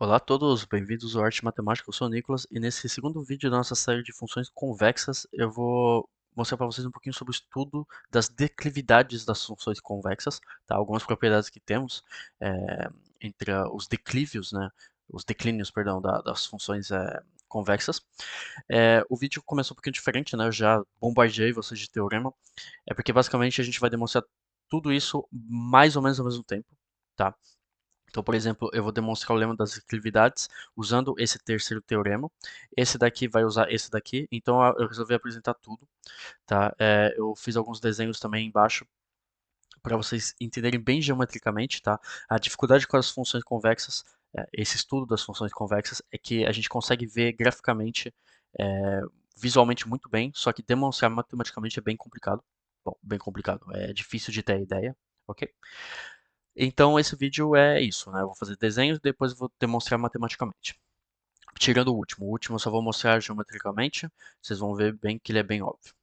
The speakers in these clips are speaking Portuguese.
Olá a todos, bem-vindos ao Arte Matemática, eu sou o Nicolas e nesse segundo vídeo da nossa série de funções convexas eu vou mostrar para vocês um pouquinho sobre o estudo das declividades das funções convexas, tá? Algumas propriedades que temos entre os declívios, né? Os declínios, perdão, das funções convexas. O vídeo começou um pouquinho diferente, né? Eu já bombardeei vocês de teorema, porque basicamente a gente vai demonstrar tudo isso mais ou menos ao mesmo tempo, tá? Então, por exemplo, eu vou demonstrar o lema das declividades usando esse terceiro teorema. Esse daqui vai usar esse daqui. Então, eu resolvi apresentar tudo, tá? Eu fiz alguns desenhos também embaixo para vocês entenderem bem geometricamente, tá? A dificuldade com as funções convexas, esse estudo das funções convexas, é que a gente consegue ver graficamente, é, visualmente muito bem, só que demonstrar matematicamente é bem complicado. Bom, bem complicado, é difícil de ter ideia, ok? Então esse vídeo é isso, né? Eu vou fazer desenhos e depois eu vou demonstrar matematicamente. Tirando o último eu só vou mostrar geometricamente, vocês vão ver bem que ele é bem óbvio.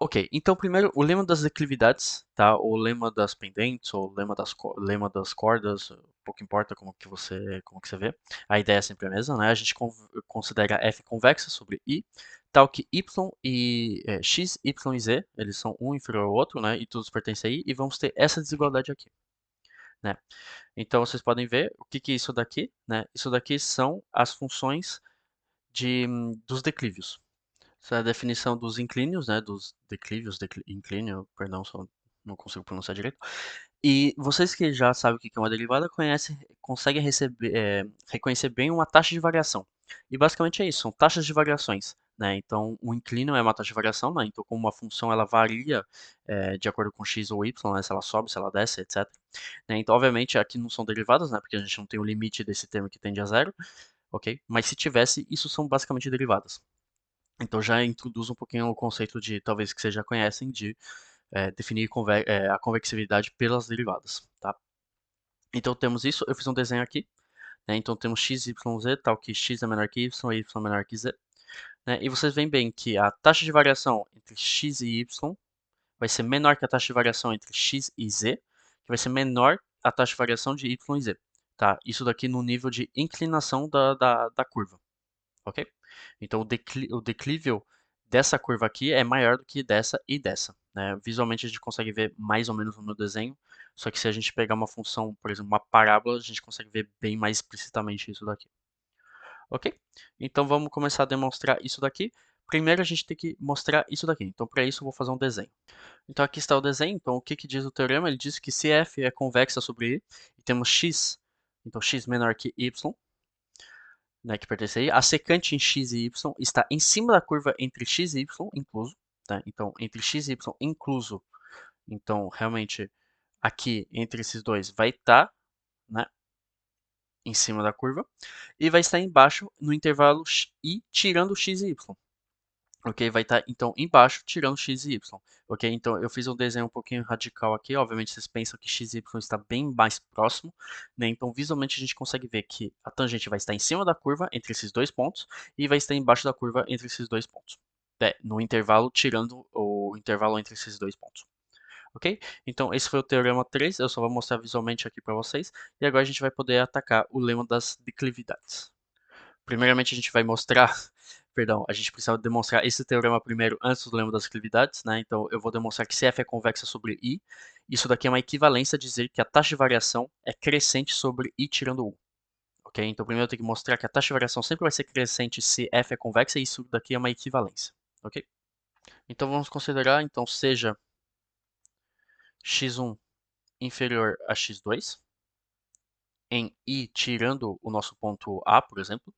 Ok, então primeiro o lema das declividades, tá? O lema das pendentes, ou o lema das cordas, pouco importa como que você vê. A ideia é sempre a mesma, né? A gente considera f convexa sobre i, tal que y e x, y e z, eles são um inferior ao outro, né? E todos pertencem a i, e vamos ter essa desigualdade aqui, né? Então vocês podem ver o que que é isso daqui, né? Isso daqui são as funções dos declívios. Essa é a definição dos inclínios, né? Dos declívios, inclínio, perdão, só não consigo pronunciar direito. E vocês que já sabem o que é uma derivada conseguem reconhecer bem uma taxa de variação. E basicamente é isso, são taxas de variações, né? Então, o inclínio é uma taxa de variação, né? Então, como uma função ela varia de acordo com x ou y, né? Se ela sobe, se ela desce, etc. Né? Então, obviamente, aqui não são derivadas, né? Porque a gente não tem o limite desse termo que tende a zero, ok? Mas se tivesse, isso são basicamente derivadas. Então, já introduz um pouquinho o conceito de, talvez que vocês já conhecem, de definir a convexividade pelas derivadas, tá? Então, temos isso. Eu fiz um desenho aqui, né? Então, temos x, y, z, tal que x é menor que y e y é menor que z. Né? E vocês veem bem que a taxa de variação entre x e y vai ser menor que a taxa de variação entre x e z, que vai ser menor a taxa de variação de y e z. Tá? Isso daqui no nível de inclinação da curva, ok? Então o declívio dessa curva aqui é maior do que dessa e dessa. Né? Visualmente a gente consegue ver mais ou menos no meu desenho, só que se a gente pegar uma função, por exemplo, uma parábola, a gente consegue ver bem mais explicitamente isso daqui. Ok? Então vamos começar a demonstrar isso daqui. Primeiro a gente tem que mostrar isso daqui. Então para isso eu vou fazer um desenho. Então aqui está o desenho. Então o que, que diz o teorema? Ele diz que se f é convexa sobre i e temos x, então x menor que y, né, que pertence a i, a secante em x e y está em cima da curva entre x e y incluso. Tá? Então entre x e y incluso, então realmente aqui entre esses dois vai estar, né, em cima da curva e vai estar embaixo no intervalo i tirando x e y. Ok, vai estar então embaixo tirando x e y. Ok, então eu fiz um desenho um pouquinho radical aqui. Obviamente vocês pensam que x e y está bem mais próximo, né? Então visualmente a gente consegue ver que a tangente vai estar em cima da curva entre esses dois pontos e vai estar embaixo da curva entre esses dois pontos. No intervalo tirando o intervalo entre esses dois pontos. Ok? Então esse foi o teorema 3. Eu só vou mostrar visualmente aqui para vocês. E agora a gente vai poder atacar o lema das declividades. Primeiramente, a gente vai mostrar, perdão, a gente precisa demonstrar esse teorema primeiro antes do lema das declividades, né? Então, eu vou demonstrar que se f é convexa sobre i, isso daqui é uma equivalência a dizer que a taxa de variação é crescente sobre i tirando 1. Ok? Então, primeiro eu tenho que mostrar que a taxa de variação sempre vai ser crescente se f é convexa, e isso daqui é uma equivalência. Ok? Então, vamos considerar, então, seja x1 inferior a x2, em i tirando o nosso ponto A, por exemplo.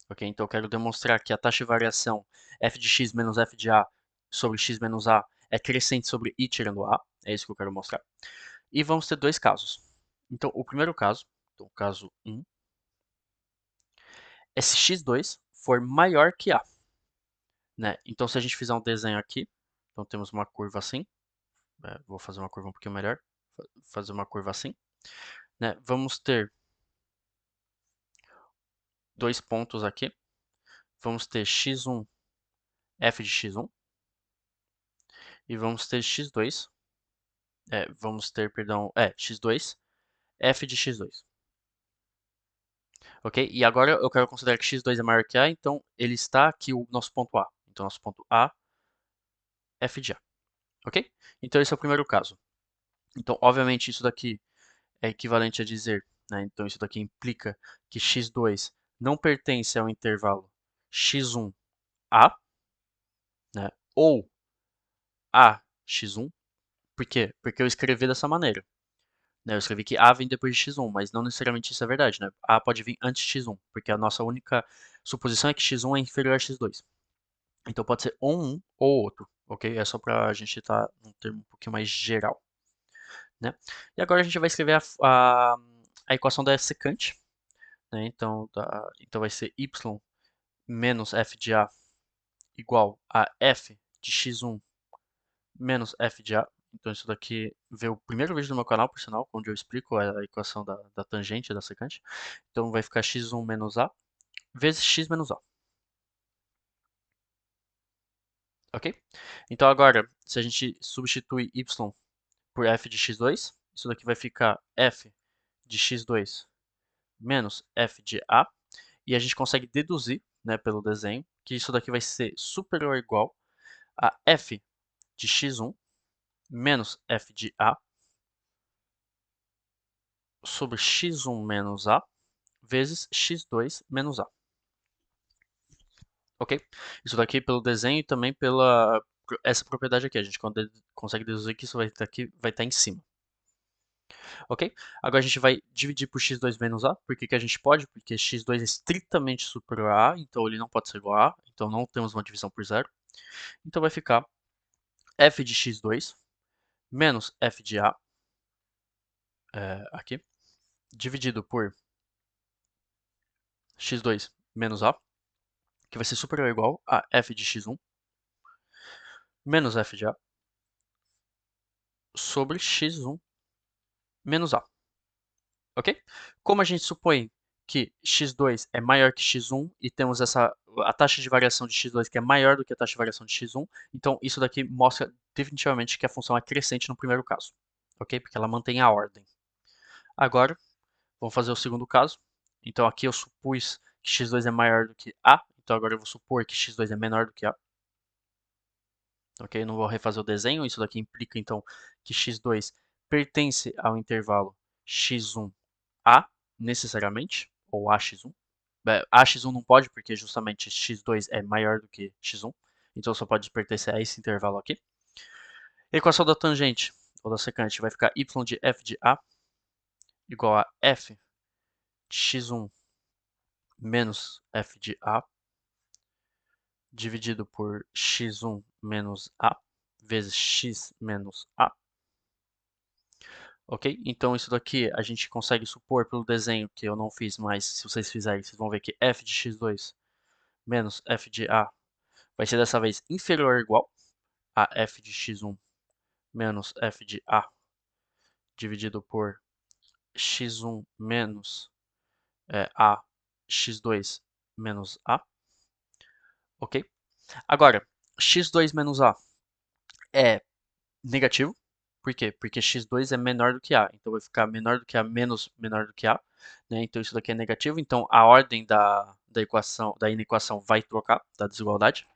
Ok, então eu quero demonstrar que a taxa de variação f de x menos f de a sobre x menos a é crescente sobre i tirando a. É isso que eu quero mostrar. E vamos ter dois casos. Então, o primeiro caso, então, o caso 1, é se x2 for maior que a. Né? Então, se a gente fizer um desenho aqui, então temos uma curva assim. Vou fazer uma curva um pouquinho melhor. Fazer uma curva assim. Né? Vamos ter dois pontos aqui. Vamos ter x1, f de x1. E vamos ter x2, vamos ter, perdão, x2, f de x2. ok? E agora eu quero considerar que x2 é maior que a, então ele está aqui o nosso ponto A. Então, nosso ponto A, f de A, ok? Então, esse é o primeiro caso. Então, obviamente, isso daqui é equivalente a dizer, né? Então, isso daqui implica que x2 não pertence ao intervalo x1a, né? Ou a x1. Por quê? Porque eu escrevi dessa maneira, né? Eu escrevi que a vem depois de x1, mas não necessariamente isso é verdade, né? A pode vir antes de x1, porque a nossa única suposição é que x1 é inferior a x2. Então pode ser ou um ou outro, ok? É só para a gente estar num termo um pouquinho mais geral, né? E agora a gente vai escrever a equação da secante, né? Então vai ser y menos f de a igual a f de x1 menos f de a. Então isso daqui veio o primeiro vídeo do meu canal, por sinal, onde eu explico a equação da tangente da secante. Então vai ficar x1 menos a vezes x menos a. Ok? Então agora, se a gente substitui y por f de x2, isso daqui vai ficar f de x2 menos f de a. E a gente consegue deduzir, né, pelo desenho, que isso daqui vai ser superior ou igual a f de x1 menos f de a sobre x1 menos a vezes x2 menos a. Ok? Isso daqui pelo desenho e também pela essa propriedade aqui. A gente consegue deduzir que isso vai estar em cima. Ok? Agora a gente vai dividir por x2 menos a. Por que, que a gente pode? Porque x2 é estritamente superior a a, então ele não pode ser igual a a. Então não temos uma divisão por zero. Então vai ficar f de x2 menos f de a, aqui, dividido por x2 menos a, que vai ser superior ou igual a f de x1 menos f de a sobre x1 menos a. Ok? Como a gente supõe que x2 é maior que x1 e temos a taxa de variação de x2 que é maior do que a taxa de variação de x1, então isso daqui mostra definitivamente que a função é crescente no primeiro caso, ok? Porque ela mantém a ordem. Agora, vamos fazer o segundo caso. Então aqui eu supus que x2 é maior do que a, então agora eu vou supor que x2 é menor do que a. Ok? Não vou refazer o desenho, isso daqui implica então que x2 pertence ao intervalo x1 a necessariamente, ou AX1. AX1 não pode, porque justamente x2 é maior do que x1, então só pode pertencer a esse intervalo aqui. Equação da tangente, ou da secante, vai ficar y de f de a igual a f de x1 menos f de a dividido por x1 menos a vezes x menos a. Ok? Então isso daqui a gente consegue supor pelo desenho que eu não fiz, mas se vocês fizerem, vocês vão ver que f de x2 menos f de a vai ser dessa vez inferior ou igual a f de x1 menos f de a dividido por x1 menos a x2 menos a, ok? Agora, x2 menos a é negativo, por quê? Porque x2 é menor do que a, então vai ficar menor do que a menos menor do que a, né? Então isso daqui é negativo, então a ordem da equação, da inequação vai trocar, da desigualdade,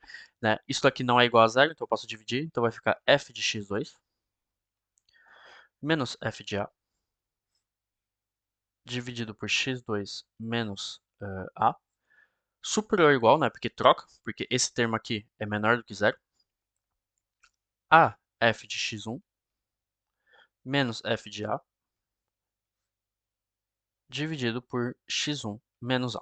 né? Isso daqui não é igual a zero, então eu posso dividir, então vai ficar f de x2 menos f de a dividido por x2 menos a, superior ou igual, né, porque troca, porque esse termo aqui é menor do que zero, a f de x1 menos f de a dividido por x1 menos a.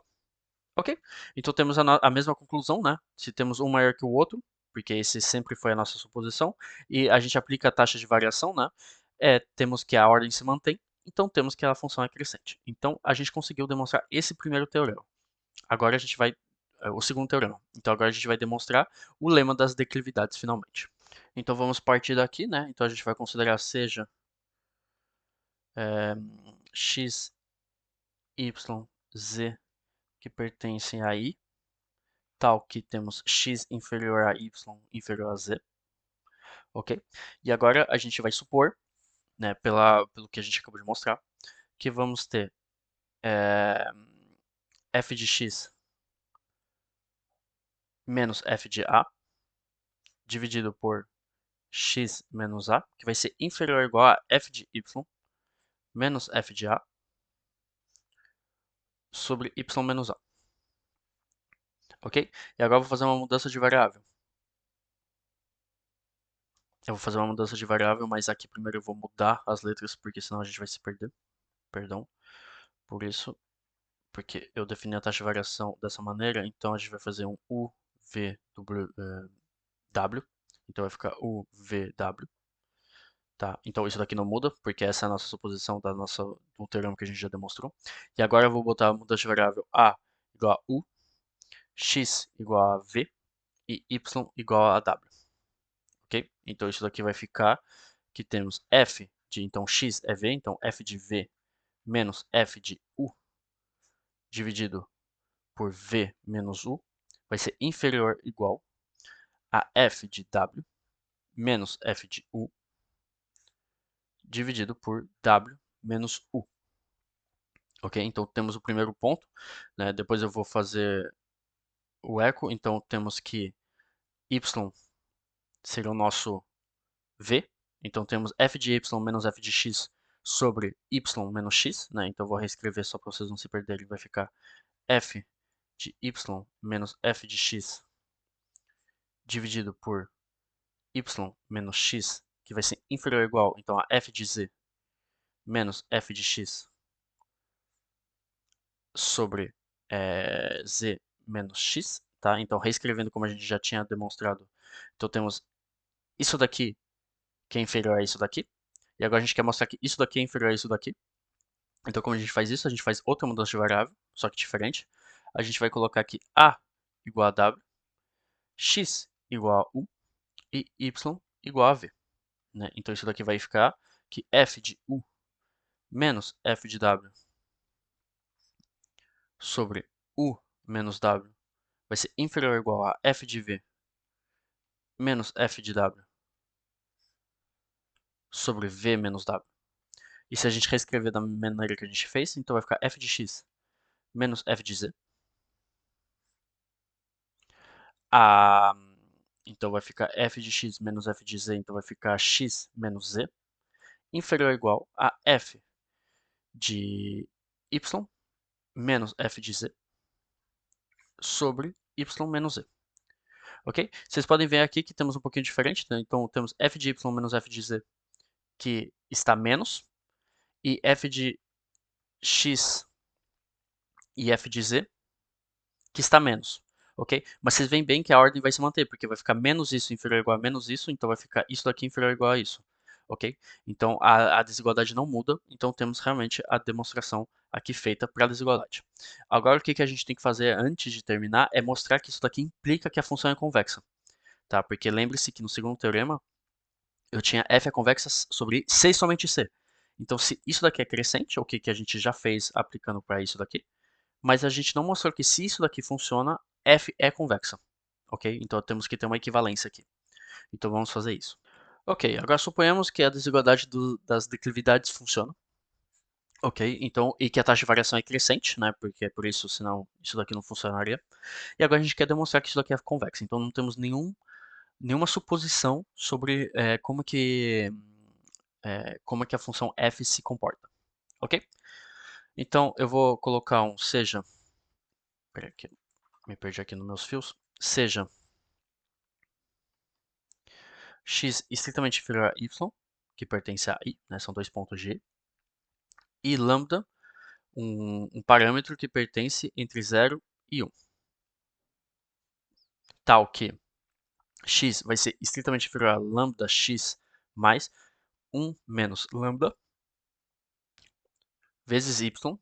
Ok? Então temos a mesma conclusão, né? Se temos um maior que o outro, porque esse sempre foi a nossa suposição, e a gente aplica a taxa de variação, né? Temos que a ordem se mantém, então temos que a função é crescente. Então a gente conseguiu demonstrar esse primeiro teorema. Agora a gente vai o segundo teorema. Então agora a gente vai demonstrar o lema das declividades finalmente. Então vamos partir daqui, né? Então a gente vai considerar seja x, y, z que pertencem a i, tal que temos x inferior a y inferior a z, ok? E agora a gente vai supor, né, pelo que a gente acabou de mostrar, que vamos ter f de x menos f de a, dividido por x menos a, que vai ser inferior ou igual a f de y menos f de a sobre y menos a. Ok? E agora eu vou fazer uma mudança de variável. Eu vou fazer uma mudança de variável, mas aqui primeiro eu vou mudar as letras, porque senão a gente vai se perder. Perdão. Por isso, porque eu defini a taxa de variação dessa maneira, então a gente vai fazer um UVW. Então vai ficar UVW. Tá? Então isso daqui não muda, porque essa é a nossa suposição do teorema que a gente já demonstrou. E agora eu vou botar a mudança de variável A igual a U, X igual a V e Y igual a W. Ok? Então isso daqui vai ficar que temos F de, então X é V, então F de V menos F de U dividido por V menos U vai ser inferior ou igual a F de W menos F de U dividido por W menos U. Ok? Então temos o primeiro ponto, né? Depois eu vou fazer o eco, então temos que y seria o nosso v, então temos f de y menos f de x sobre y menos x, né? Então eu vou reescrever só para vocês não se perderem, vai ficar f de y menos f de x dividido por y menos x, que vai ser inferior ou igual, então a f de z menos f de x sobre z menos x, tá? Então, reescrevendo como a gente já tinha demonstrado, então temos isso daqui que é inferior a isso daqui, e agora a gente quer mostrar que isso daqui é inferior a isso daqui. Então, como a gente faz isso? A gente faz outra mudança de variável, só que diferente. A gente vai colocar aqui a igual a w, x igual a u e y igual a v. Né? Então, isso daqui vai ficar que f de u menos f de w sobre u menos w vai ser inferior ou igual a f de v menos f de w sobre v menos w. E se a gente reescrever da maneira que a gente fez, então vai ficar f de x menos f de z. A, então vai ficar f de x menos f de z, então vai ficar x menos z, inferior ou igual a f de y menos f de z sobre y menos z. Ok? Vocês podem ver aqui que temos um pouquinho diferente, né? Então temos f de y menos f de z que está menos, e f de x e f de z que está menos, ok? Mas vocês veem bem que a ordem vai se manter, porque vai ficar menos isso inferior ou igual a menos isso, então vai ficar isso daqui inferior ou igual a isso, ok? Então a desigualdade não muda, então temos realmente a demonstração aqui feita para a desigualdade. Agora o que a gente tem que fazer antes de terminar é mostrar que isso daqui implica que a função é convexa, tá? Porque lembre-se que no segundo teorema eu tinha f é convexa sobre C e somente C. Então se isso daqui é crescente, o que a gente já fez aplicando para isso daqui, mas a gente não mostrou que se isso daqui funciona, f é convexa, ok? Então temos que ter uma equivalência aqui. Então vamos fazer isso. Ok, agora suponhamos que a desigualdade das declividades funciona, ok? Então, e que a taxa de variação é crescente, né? Porque é por isso, senão isso daqui não funcionaria. E agora a gente quer demonstrar que isso daqui é convexa. Então não temos nenhuma suposição sobre como é que a função f se comporta, ok? Então eu vou colocar um seja, peraí, que me perdi aqui nos meus fios, seja x estritamente inferior a y, que pertence a i, né, são dois pontos G, e lambda, um parâmetro que pertence entre 0 e 1, tal que x vai ser estritamente inferior a lambda x mais 1 menos lambda vezes y,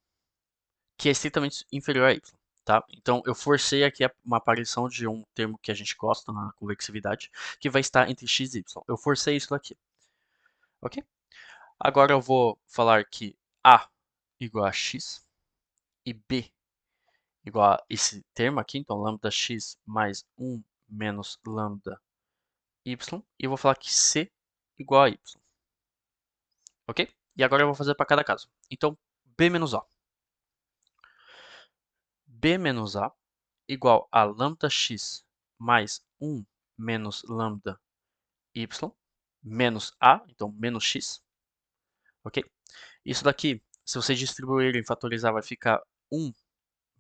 que é estritamente inferior a y. Tá? Então eu forcei aqui uma aparição de um termo que a gente gosta na convexividade, que vai estar entre x e y. Eu forcei isso daqui. Ok? Agora eu vou falar que a igual a x e b igual a esse termo aqui, então lambda x mais 1 menos lambda y, e eu vou falar que c igual a y, ok? E agora eu vou fazer para cada caso. Então, b menos a. b menos a igual a lambda x mais 1 menos lambda y menos a, então menos x, ok? Isso daqui, se vocês distribuírem e fatorizar, vai ficar 1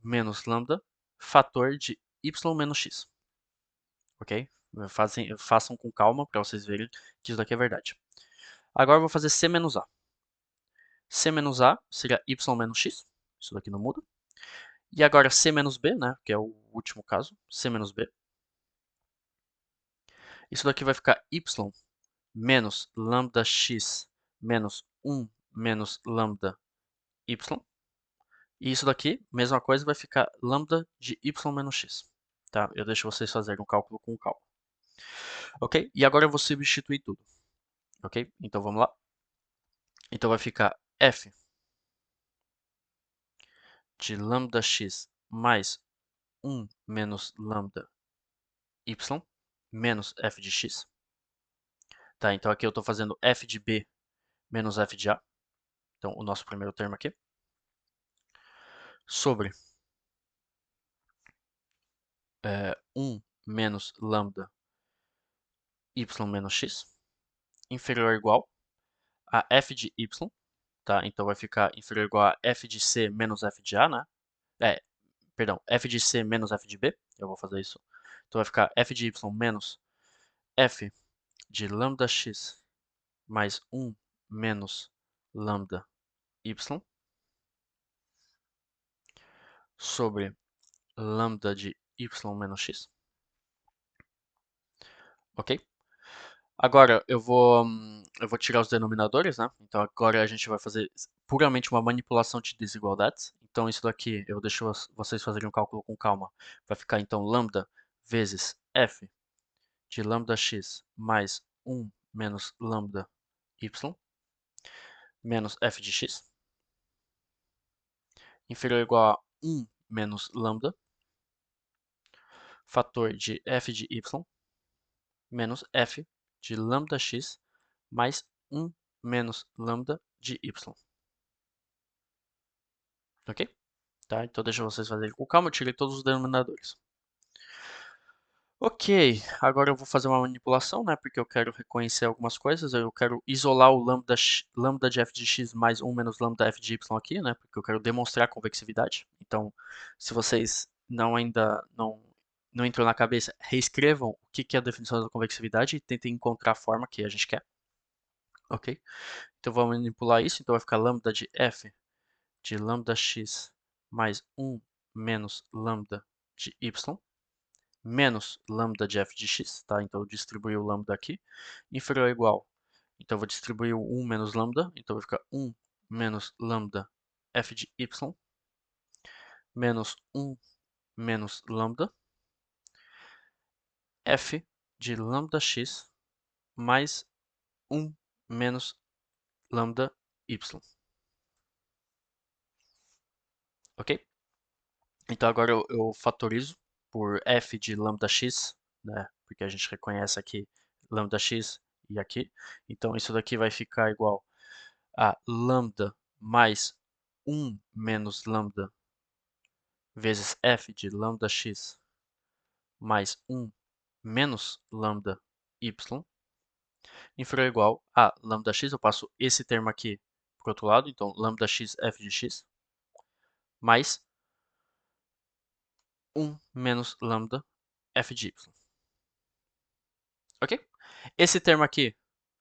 menos lambda fator de y menos x, ok? Façam com calma para vocês verem que isso daqui é verdade. Agora eu vou fazer c menos a. C menos a seria y menos x, isso daqui não muda. E agora c menos b, né, que é o último caso, c menos b. Isso daqui vai ficar y menos lambda x menos 1 menos lambda y. E isso daqui, mesma coisa, vai ficar lambda de y menos x. Tá? Eu deixo vocês fazerem um cálculo com calma. Ok? E agora eu vou substituir tudo. Ok? Então vamos lá. Então vai ficar f de lambda x mais 1 menos lambda y menos f de x. Tá? Então aqui eu estou fazendo f de b menos f de a. Então o nosso primeiro termo aqui. Sobre 1 menos lambda y menos x inferior ou igual a f de y, tá? Então vai ficar inferior ou igual a f de c menos f de a, né? Perdão, f de c menos f de b. Eu vou fazer isso. Então vai ficar f de y menos f de lambda x mais 1 menos lambda y sobre lambda de y menos x. Ok? Agora eu vou tirar os denominadores, né? Então agora a gente vai fazer puramente uma manipulação de desigualdades. Então isso daqui eu deixo vocês fazerem um cálculo com calma. Vai ficar então lambda vezes f de lambda x mais 1 menos lambda y menos f de x inferior ou igual a 1 menos lambda fator de f de y menos f de lambda x mais 1 menos lambda de y. Ok? Tá? Então deixa vocês fazerem com calma, eu tirei todos os denominadores. Ok, agora eu vou fazer uma manipulação, né? Porque eu quero reconhecer algumas coisas. Eu quero isolar o lambda de f de x mais 1 menos lambda f de y aqui, né? Porque eu quero demonstrar a convexidade. Então, se vocês ainda não entrou na cabeça, reescrevam o que é a definição da convexidade e tentem encontrar a forma que a gente quer. Ok? Então, vamos manipular isso. Então, vai ficar lambda de f de lambda x mais 1 menos lambda de y menos lambda de f de x, tá? Então eu distribuí o lambda aqui, inferior ou igual. Então eu vou distribuir o 1 menos lambda, então vai ficar 1 menos lambda f de y menos 1 menos lambda f de lambda x mais 1 menos lambda y. Ok? Então agora eu fatorizo por f de lambda x, né? Porque a gente reconhece aqui lambda x e aqui. Então isso daqui vai ficar igual a lambda mais 1 menos lambda vezes f de lambda x mais 1 menos lambda y inferior ou igual a lambda x, eu passo esse termo aqui para o outro lado, então lambda x f de x mais 1 menos lambda f de y. Ok? Esse termo aqui,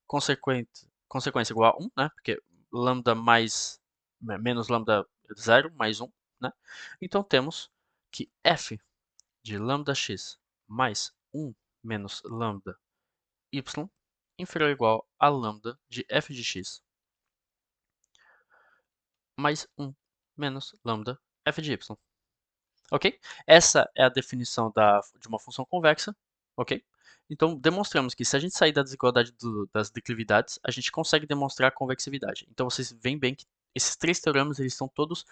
consequência igual a 1, né? Porque lambda menos lambda 0 mais 1, né? Então temos que f de lambda x mais 1 menos lambda y inferior ou igual a lambda de f de x mais 1 menos lambda f de y. Ok? Essa é a definição de uma função convexa. Ok? Então, demonstramos que se a gente sair da desigualdade das declividades, a gente consegue demonstrar a convexividade. Então, vocês veem bem que esses três teoremas eles estão todos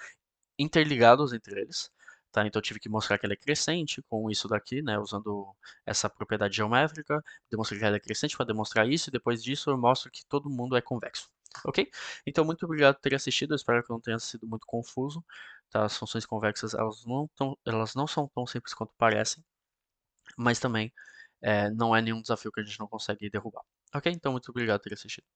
interligados entre eles. Tá? Então, eu tive que mostrar que ela é crescente com isso daqui, né? Usando essa propriedade geométrica. Demonstrei que ela é crescente para demonstrar isso. E depois disso, eu mostro que todo mundo é convexo. Ok? Então, muito obrigado por ter assistido. Eu espero que não tenha sido muito confuso. Tá? As funções convexas, elas não são tão simples quanto parecem, mas também não é nenhum desafio que a gente não consegue derrubar. Ok? Então, muito obrigado por ter assistido.